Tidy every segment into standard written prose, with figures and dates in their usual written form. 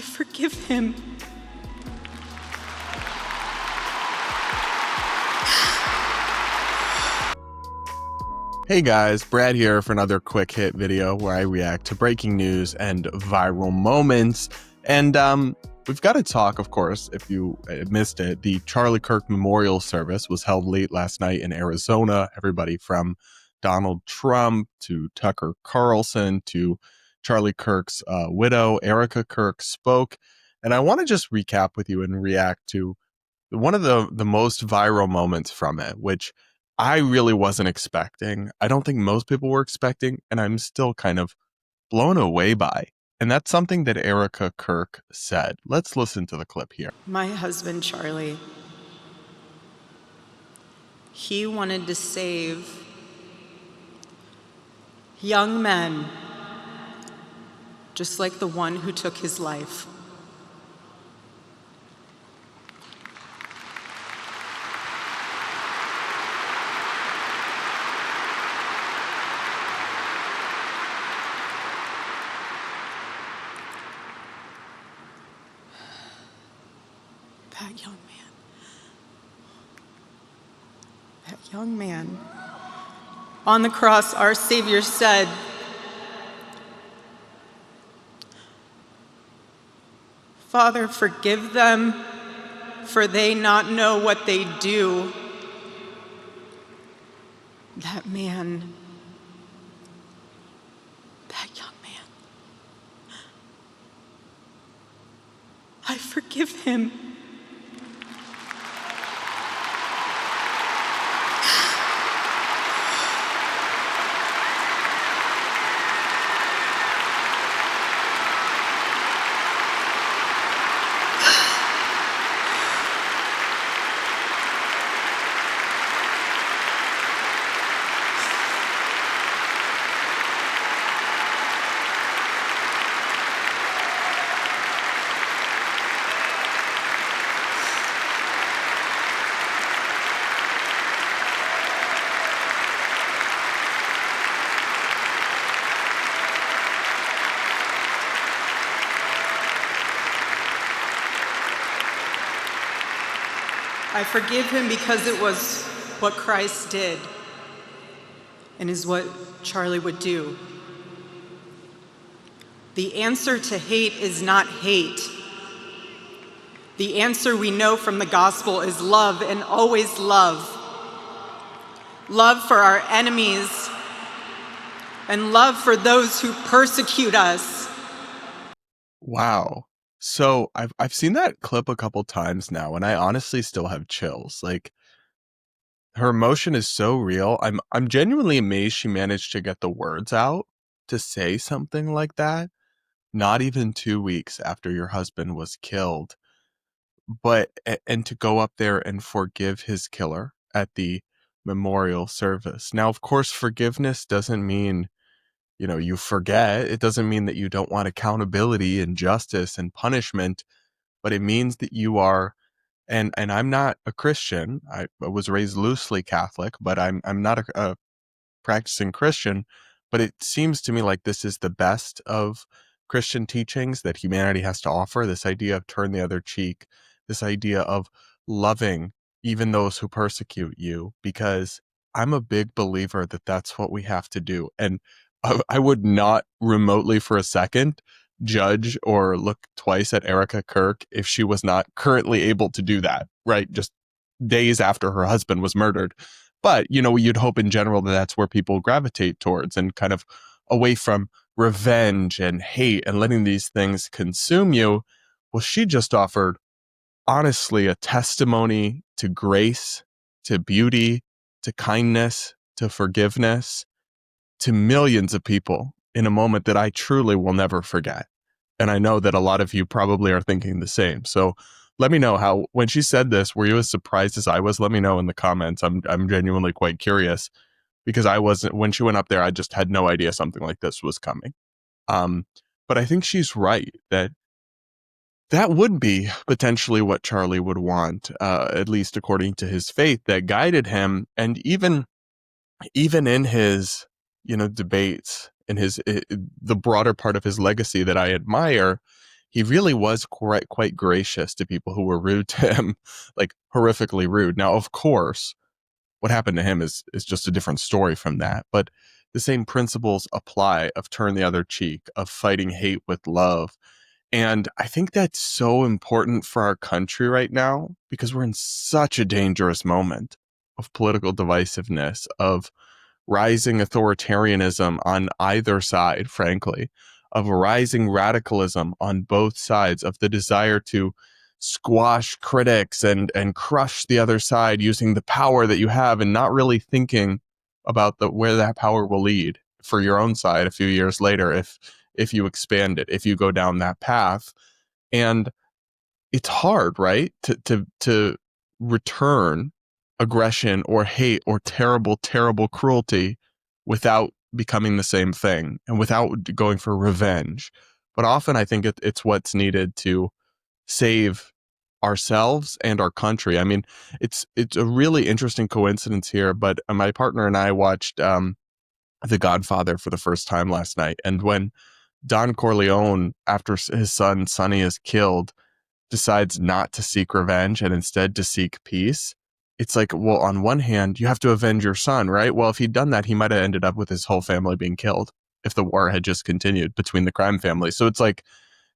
forgive him. Hey guys, Brad here for another quick hit video where I react to breaking news and viral moments. And we've got to talk, of course, if you missed it, the Charlie Kirk memorial service was held late last night in Arizona. Everybody from Donald Trump to Tucker Carlson to Charlie Kirk's widow, Erica Kirk, spoke. And I want to just recap with you and react to one of the most viral moments from it, which I really wasn't expecting. I don't think most people were expecting, and I'm still kind of blown away by. And that's something that Erica Kirk said. Let's listen to the clip here. My husband, Charlie, he wanted to save young men, just like the one who took his life. That young man. On the cross, our Savior said, "Father, forgive them, for they not know what they do." That man, that young man, I forgive him. I forgive him because it was what Christ did and is what Charlie would do. The answer to hate is not hate. The answer we know from the gospel is love, and always love. Love for our enemies and love for those who persecute us. Wow. So I've seen that clip a couple times now, and I honestly still have chills. Like, her emotion is so real. I'm genuinely amazed she managed to get the words out to say something like that, not even 2 weeks after your husband was killed. But and to go up there and forgive his killer at the memorial service. Now, of course, forgiveness doesn't mean you forget. It doesn't mean that you don't want accountability and justice and punishment, but it means that you are, and I'm not a Christian. I was raised loosely Catholic, but I'm not a practicing Christian. But it seems to me like this is the best of Christian teachings that humanity has to offer. This idea of turn the other cheek, this idea of loving even those who persecute you, because I'm a big believer that that's what we have to do. And I would not remotely for a second judge or look twice at Erica Kirk if she was not currently able to do that, right? Just days after her husband was murdered. But, you'd hope in general that that's where people gravitate towards, and kind of away from revenge and hate and letting these things consume you. Well, she just offered, honestly, a testimony to grace, to beauty, to kindness, to forgiveness, to millions of people in a moment that I truly will never forget. And I know that a lot of you probably are thinking the same. So let me know how, when she said this, were you as surprised as I was? Let me know in the comments. I'm genuinely quite curious, because I wasn't, when she went up there, I just had no idea something like this was coming. But I think she's right that would be potentially what Charlie would want, at least according to his faith that guided him. And even in his debates, in his the broader part of his legacy that I admire, he really was quite gracious to people who were rude to him, like horrifically rude. Now, of course, what happened to him is just a different story from that. But the same principles apply of turn the other cheek, of fighting hate with love. And I think that's so important for our country right now because we're in such a dangerous moment of political divisiveness, of rising authoritarianism on either side, frankly, of rising radicalism on both sides, of the desire to squash critics and crush the other side using the power that you have and not really thinking about where that power will lead for your own side a few years later if you expand it, if you go down that path. And it's hard, right? To return aggression or hate or terrible cruelty without becoming the same thing and without going for revenge. But often I think it's what's needed to save ourselves and our country. I mean, it's a really interesting coincidence here, but my partner and I watched The Godfather for the first time last night. And when Don Corleone, after his son Sonny is killed, decides not to seek revenge and instead to seek peace, it's like, well, on one hand, you have to avenge your son, right? Well, if he'd done that, he might have ended up with his whole family being killed if the war had just continued between the crime families. So it's like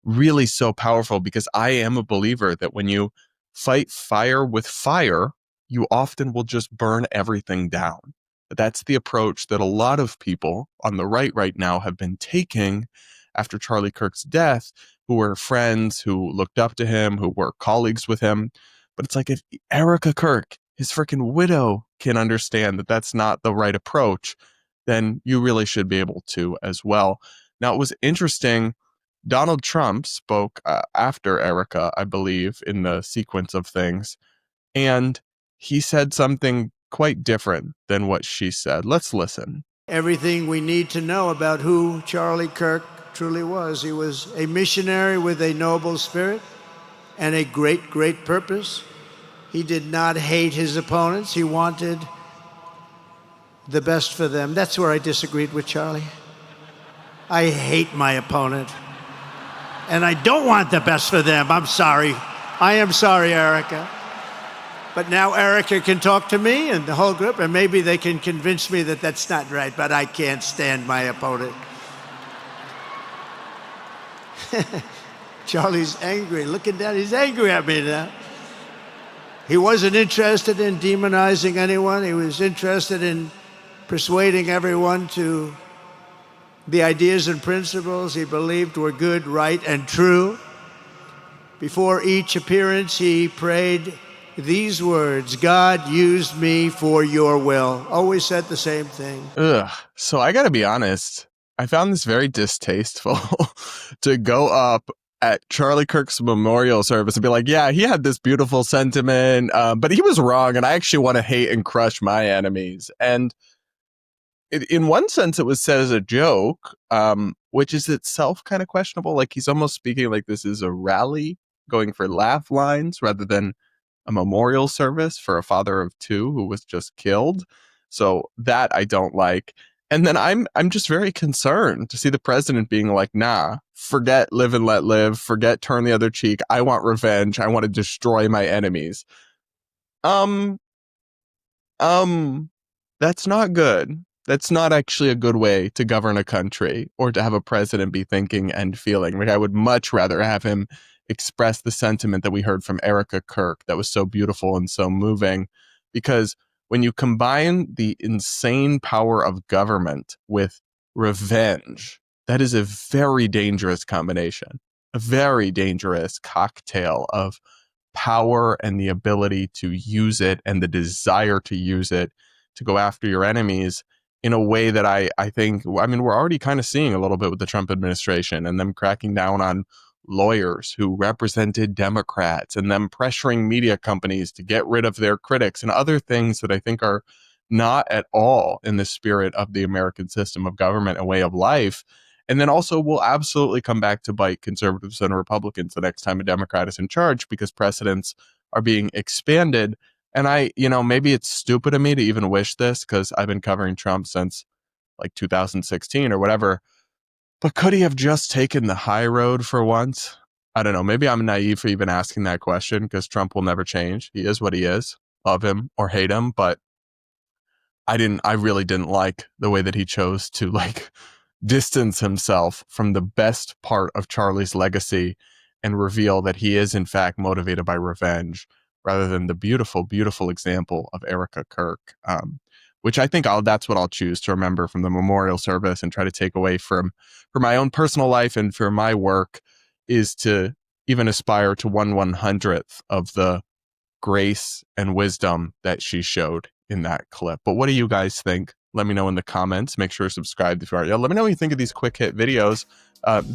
really so powerful because I am a believer that when you fight fire with fire, you often will just burn everything down. That's the approach that a lot of people on the right now have been taking after Charlie Kirk's death, who were friends, who looked up to him, who were colleagues with him. But it's like if Erica Kirk, his freaking widow, can understand that that's not the right approach, then you really should be able to as well. Now, it was interesting. Donald Trump spoke after Erica, I believe, in the sequence of things. And he said something quite different than what she said. Let's listen. Everything we need to know about who Charlie Kirk truly was. He was a missionary with a noble spirit and a great purpose. He did not hate his opponents. He wanted the best for them. That's where I disagreed with Charlie. I hate my opponent, and I don't want the best for them. I'm sorry. I am sorry, Erica. But now Erica can talk to me and the whole group, and maybe they can convince me that that's not right, but I can't stand my opponent. Charlie's angry. Looking down, he's angry at me now. He wasn't interested in demonizing anyone. He was interested in persuading everyone to the ideas and principles he believed were good, right, and true. Before each appearance, he prayed these words: God used me for your will. Always said the same thing. Ugh. So I gotta be honest, I found this very distasteful to go up at Charlie Kirk's memorial service and be like, yeah, he had this beautiful sentiment, but he was wrong, and I actually want to hate and crush my enemies. And in one sense, it was said as a joke, which is itself kind of questionable. Like, he's almost speaking like this is a rally, going for laugh lines rather than a memorial service for a father of two who was just killed. So that I don't like. And then I'm just very concerned to see the president being like, nah, forget live and let live, forget turn the other cheek. I want revenge. I want to destroy my enemies. That's not good. That's not actually a good way to govern a country or to have a president be thinking and feeling. Like, I would much rather have him express the sentiment that we heard from Erica Kirk that was so beautiful and so moving, because when you combine the insane power of government with revenge, that is a very dangerous combination, a very dangerous cocktail of power and the ability to use it and the desire to use it to go after your enemies in a way that I think, I mean, we're already kind of seeing a little bit with the Trump administration and them cracking down on lawyers who represented Democrats and them pressuring media companies to get rid of their critics and other things that I think are not at all in the spirit of the American system of government and way of life. And then also will absolutely come back to bite conservatives and Republicans the next time a Democrat is in charge, because precedents are being expanded. And maybe it's stupid of me to even wish this because I've been covering Trump since like 2016 or whatever. But could he have just taken the high road for once? I don't know. Maybe I'm naive for even asking that question because Trump will never change. He is what he is. Love him or hate him, but I really didn't like the way that he chose to like distance himself from the best part of Charlie's legacy and reveal that he is in fact motivated by revenge rather than the beautiful, beautiful example of Erica Kirk, which I think that's what I'll choose to remember from the memorial service and try to take away for my own personal life and for my work, is to even aspire to 1/100th of the grace and wisdom that she showed in that clip. But what do you guys think? Let me know in the comments. Make sure to subscribe if you are. Yeah, let me know what you think of these quick hit videos.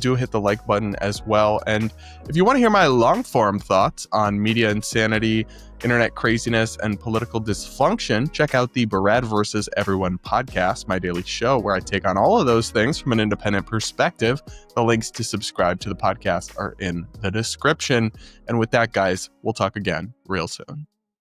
Do hit the like button as well. And if you want to hear my long form thoughts on media insanity, internet craziness, and political dysfunction, check out the Barad versus Everyone podcast, my daily show, where I take on all of those things from an independent perspective. The links to subscribe to the podcast are in the description. And with that, guys, we'll talk again real soon.